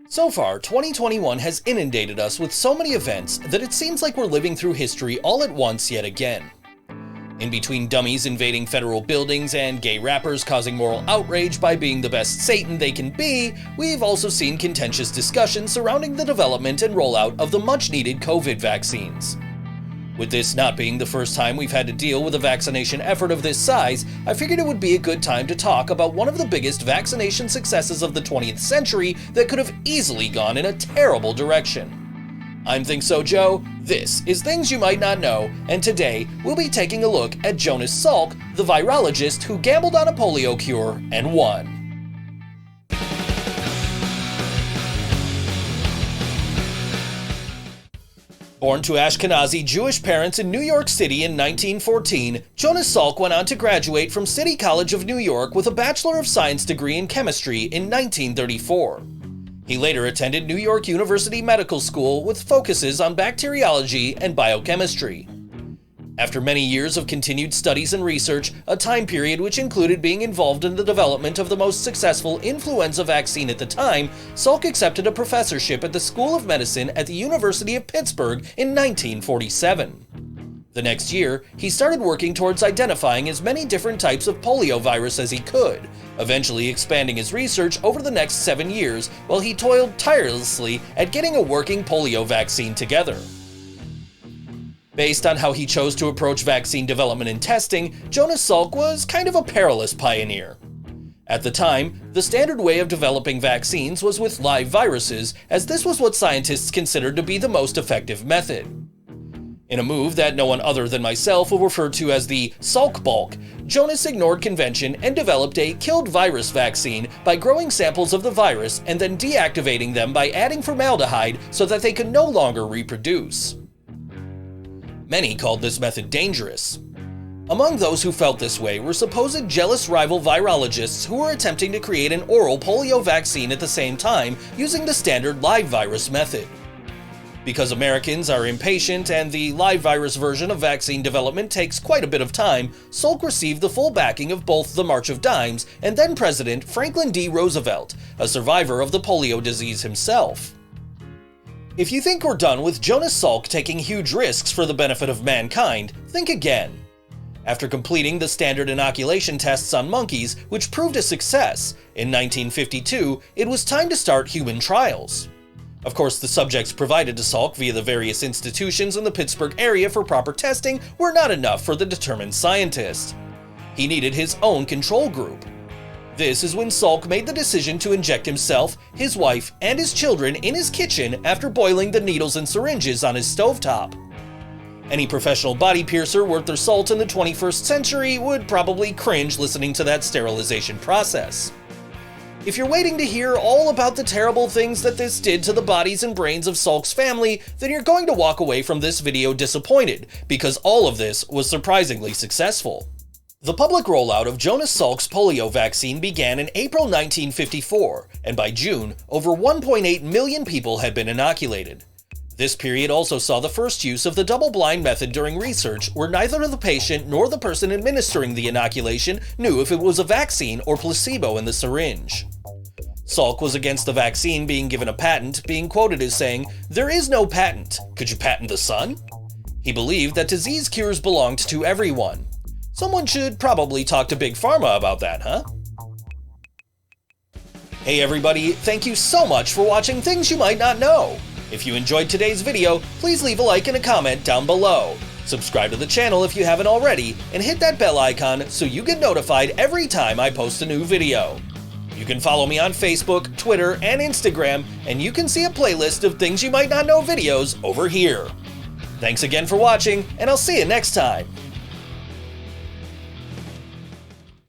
So far, 2021 has inundated us with so many events that it seems like we're living through history all at once yet again. In between dummies invading federal buildings and gay rappers causing moral outrage by being the best Satan they can be, we've also seen contentious discussions surrounding the development and rollout of the much-needed COVID vaccines. With this not being the first time we've had to deal with a vaccination effort of this size, I figured it would be a good time to talk about one of the biggest vaccination successes of the 20th century that could have easily gone in a terrible direction. I'm Think So Joe, this is Things You Might Not Know, and today we'll be taking a look at Jonas Salk, the virologist who gambled on a polio cure and won. Born to Ashkenazi Jewish parents in New York City in 1914, Jonas Salk went on to graduate from City College of New York with a Bachelor of Science degree in chemistry in 1934. He later attended New York University Medical School with focuses on bacteriology and biochemistry. After many years of continued studies and research, a time period which included being involved in the development of the most successful influenza vaccine at the time, Salk accepted a professorship at the School of Medicine at the University of Pittsburgh in 1947. The next year, he started working towards identifying as many different types of polio virus as he could, eventually expanding his research over the next 7 years while he toiled tirelessly at getting a working polio vaccine together. Based on how he chose to approach vaccine development and testing, Jonas Salk was kind of a perilous pioneer. At the time, the standard way of developing vaccines was with live viruses, as this was what scientists considered to be the most effective method. In a move that no one other than myself will refer to as the Salk bulk, Jonas ignored convention and developed a killed virus vaccine by growing samples of the virus and then deactivating them by adding formaldehyde so that they could no longer reproduce. Many called this method dangerous. Among those who felt this way were supposed jealous rival virologists who were attempting to create an oral polio vaccine at the same time using the standard live virus method. Because Americans are impatient and the live virus version of vaccine development takes quite a bit of time, Salk received the full backing of both the March of Dimes and then President Franklin D. Roosevelt, a survivor of the polio disease himself. If you think we're done with Jonas Salk taking huge risks for the benefit of mankind, think again. After completing the standard inoculation tests on monkeys, which proved a success, in 1952, it was time to start human trials. Of course, the subjects provided to Salk via the various institutions in the Pittsburgh area for proper testing were not enough for the determined scientist. He needed his own control group. This is when Salk made the decision to inject himself, his wife, and his children in his kitchen after boiling the needles and syringes on his stovetop. Any professional body piercer worth their salt in the 21st century would probably cringe listening to that sterilization process. If you're waiting to hear all about the terrible things that this did to the bodies and brains of Salk's family, then you're going to walk away from this video disappointed, because all of this was surprisingly successful. The public rollout of Jonas Salk's polio vaccine began in April 1954, and by June, over 1.8 million people had been inoculated. This period also saw the first use of the double-blind method during research, where neither the patient nor the person administering the inoculation knew if it was a vaccine or placebo in the syringe. Salk was against the vaccine being given a patent, being quoted as saying, "There is no patent. Could you patent the sun?" He believed that disease cures belonged to everyone. Someone should probably talk to Big Pharma about that, huh? Hey everybody, thank you so much for watching Things You Might Not Know. If you enjoyed today's video, please leave a like and a comment down below. Subscribe to the channel if you haven't already, and hit that bell icon so you get notified every time I post a new video. You can follow me on Facebook, Twitter, and Instagram, and you can see a playlist of Things You Might Not Know videos over here. Thanks again for watching, and I'll see you next time.